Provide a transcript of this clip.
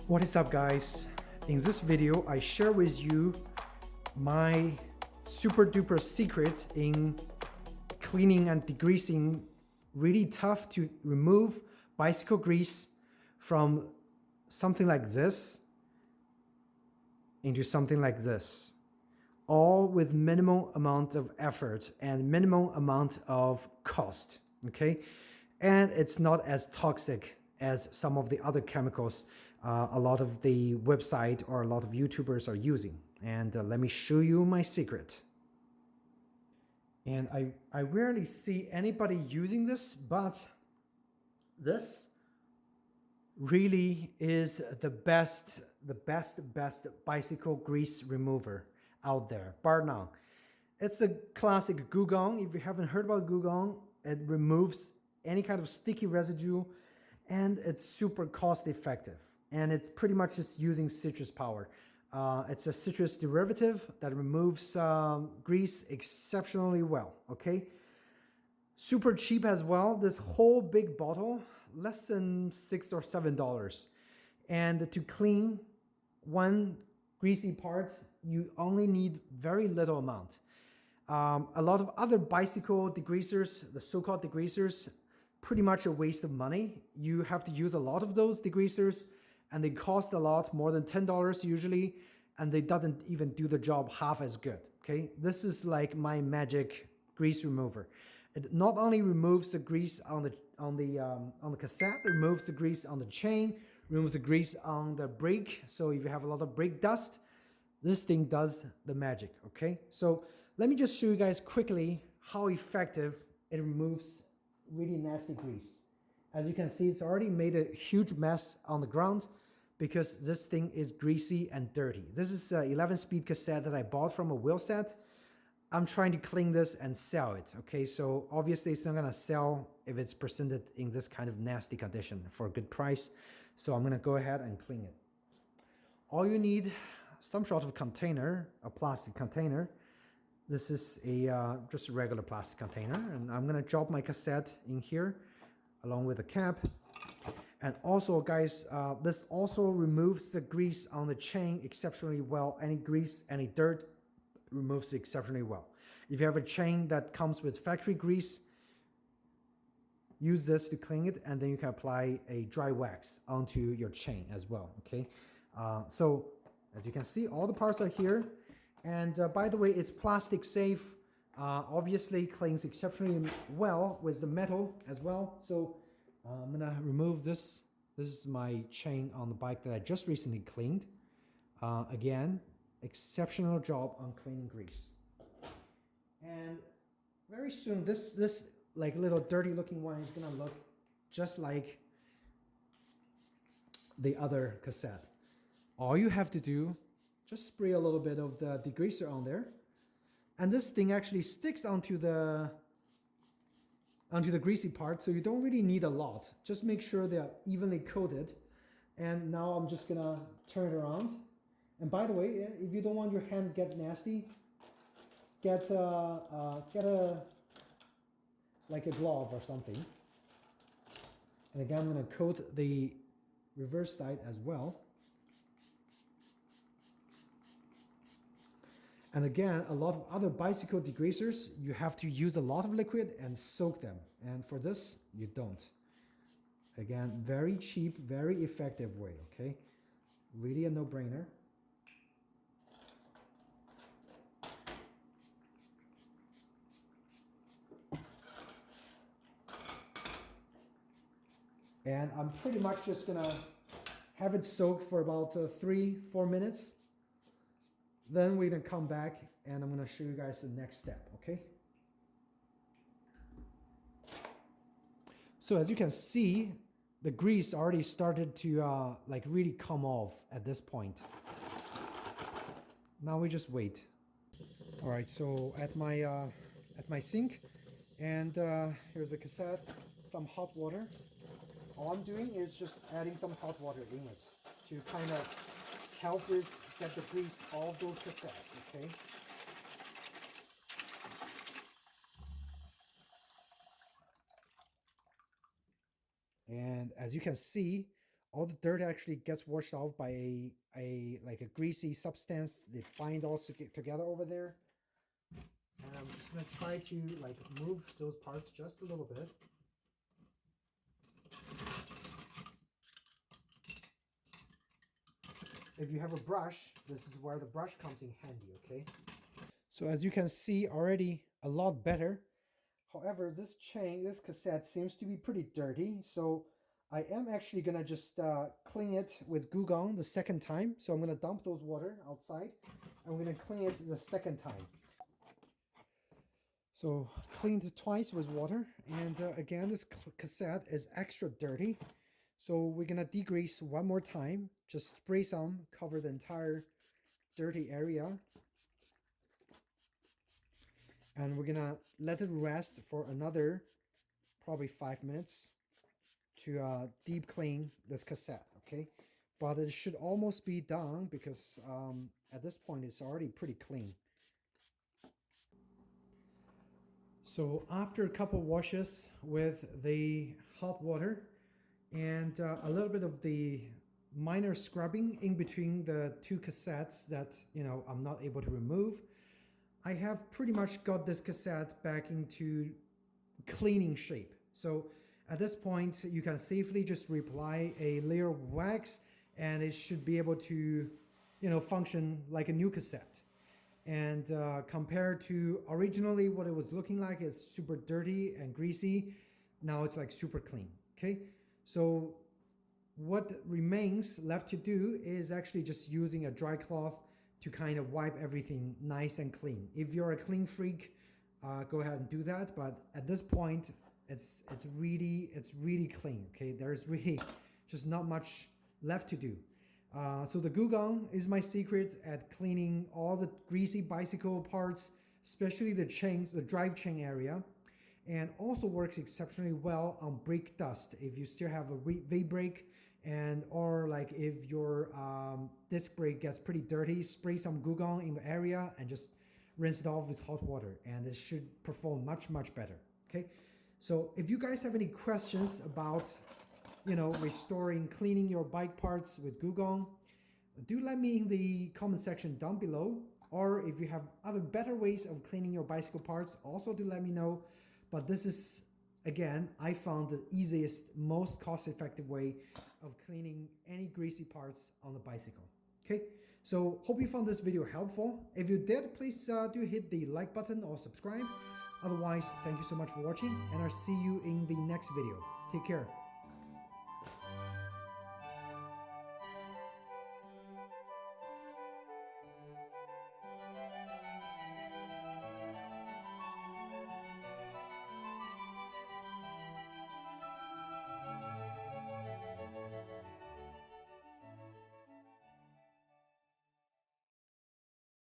What is up, guys? In this video I share with you my super duper secret in cleaning and degreasing really tough to remove bicycle grease from something like this into something like this, all with minimum amount of effort and minimum amount of cost. Okay, and it's not as toxic as some of the other chemicals a lot of the website or a lot of YouTubers are using. And let me show you my secret. And I rarely see anybody using this, but this really is the best bicycle grease remover out there, bar none. It's a classic Gugong. If you haven't heard about Gugong, it removes any kind of sticky residue, and it's super cost effective. And it's pretty much just using citrus power. It's a citrus derivative that removes grease exceptionally well, okay? Super cheap as well. This whole big bottle, less than $6 or $7. And to clean one greasy part, you only need very little amount. A lot of other bicycle degreasers, the so-called degreasers, pretty much a waste of money. You have to use a lot of those degreasers, and they cost a lot, more than $10 usually, and they doesn't even do the job half as good. Okay, this is like my magic grease remover. It not only removes the grease on the cassette, it removes the grease on the chain, removes the grease on the brake. So if you have a lot of brake dust, this thing does the magic. Okay, so let me just show you guys quickly how effective it removes really nasty grease. As you can see, it's already made a huge mess on the ground because this thing is greasy and dirty. This is an 11-speed cassette that I bought from a wheel set. I'm trying to clean this and sell it. Okay, so obviously it's not gonna sell if it's presented in this kind of nasty condition for a good price. So I'm gonna go ahead and clean it. All you need, some sort of container, a plastic container. This is a just a regular plastic container, and I'm gonna drop my cassette in here along with the cap. And also, guys, this also removes the grease on the chain exceptionally well. Any grease, any dirt, removes it exceptionally well. If you have a chain that comes with factory grease, use this to clean it, and then you can apply a dry wax onto your chain as well. Okay, so as you can see, all the parts are here. And by the way, it's plastic safe. Obviously cleans exceptionally well with the metal as well. So I'm gonna remove this. This is my chain on the bike that I just recently cleaned. Again, exceptional job on cleaning grease. And very soon, this like little dirty looking one is gonna look just like the other cassette. All you have to do, just spray a little bit of the degreaser on there. And this thing actually sticks onto the greasy part, so you don't really need a lot. Just make sure they're evenly coated. And now I'm just gonna turn it around. And by the way, if you don't want your hand to get nasty, get a like a glove or something. And again, I'm gonna coat the reverse side as well. And again, a lot of other bicycle degreasers, you have to use a lot of liquid and soak them. And for this, you don't. Again, very cheap, very effective way, okay? Really a no-brainer. And I'm pretty much just gonna have it soaked for about 3-4 minutes. Then we're gonna come back and I'm gonna show you guys the next step, okay? So as you can see, the grease already started to like really come off at this point. Now we just wait. All right, so at my sink, and here's a cassette, some hot water. All I'm doing is just adding some hot water in it to kind of help this get the grease off those cassettes, okay? And as you can see, all the dirt actually gets washed off by a like a greasy substance. They bind all together over there. And I'm just gonna try to like move those parts just a little bit. If you have a brush, this is where the brush comes in handy, okay? So as you can see, already a lot better. However, this cassette seems to be pretty dirty, so I am actually gonna just clean it with Goo Gone the second time. So I'm gonna dump those water outside, and we're gonna clean it the second time. So cleaned it twice with water, and again, this cassette is extra dirty. So we're gonna degrease one more time. Just spray some, cover the entire dirty area. And we're gonna let it rest for another probably 5 minutes to deep clean this cassette, okay? But it should almost be done because at this point it's already pretty clean. So after a couple washes with the hot water and a little bit of the minor scrubbing in between the two cassettes that, you know, I'm not able to remove, I have pretty much got this cassette back into cleaning shape. So at this point, you can safely just reapply a layer of wax and it should be able to, you know, function like a new cassette. And compared to originally what it was looking like, it's super dirty and greasy. Now it's like super clean, okay? So what remains left to do is actually just using a dry cloth to kind of wipe everything nice and clean. If you're a clean freak, go ahead and do that. But at this point, it's really clean. Okay, there's really just not much left to do. So the Goo Gone is my secret at cleaning all the greasy bicycle parts, especially the chains, the drive chain area, and also works exceptionally well on brake dust. If you still have a V-brake, and or like if your disc brake gets pretty dirty, spray some Goo Gone in the area and just rinse it off with hot water, and it should perform much better. Okay, so if you guys have any questions about, you know, restoring, cleaning your bike parts with Goo Gone, do let me in the comment section down below. Or if you have other better ways of cleaning your bicycle parts, also do let me know. But this is, again, I found the easiest, most cost-effective way of cleaning any greasy parts on the bicycle. Okay, so hope you found this video helpful. If you did, please do hit the like button or subscribe. Otherwise, thank you so much for watching, and I'll see you in the next video. Take care.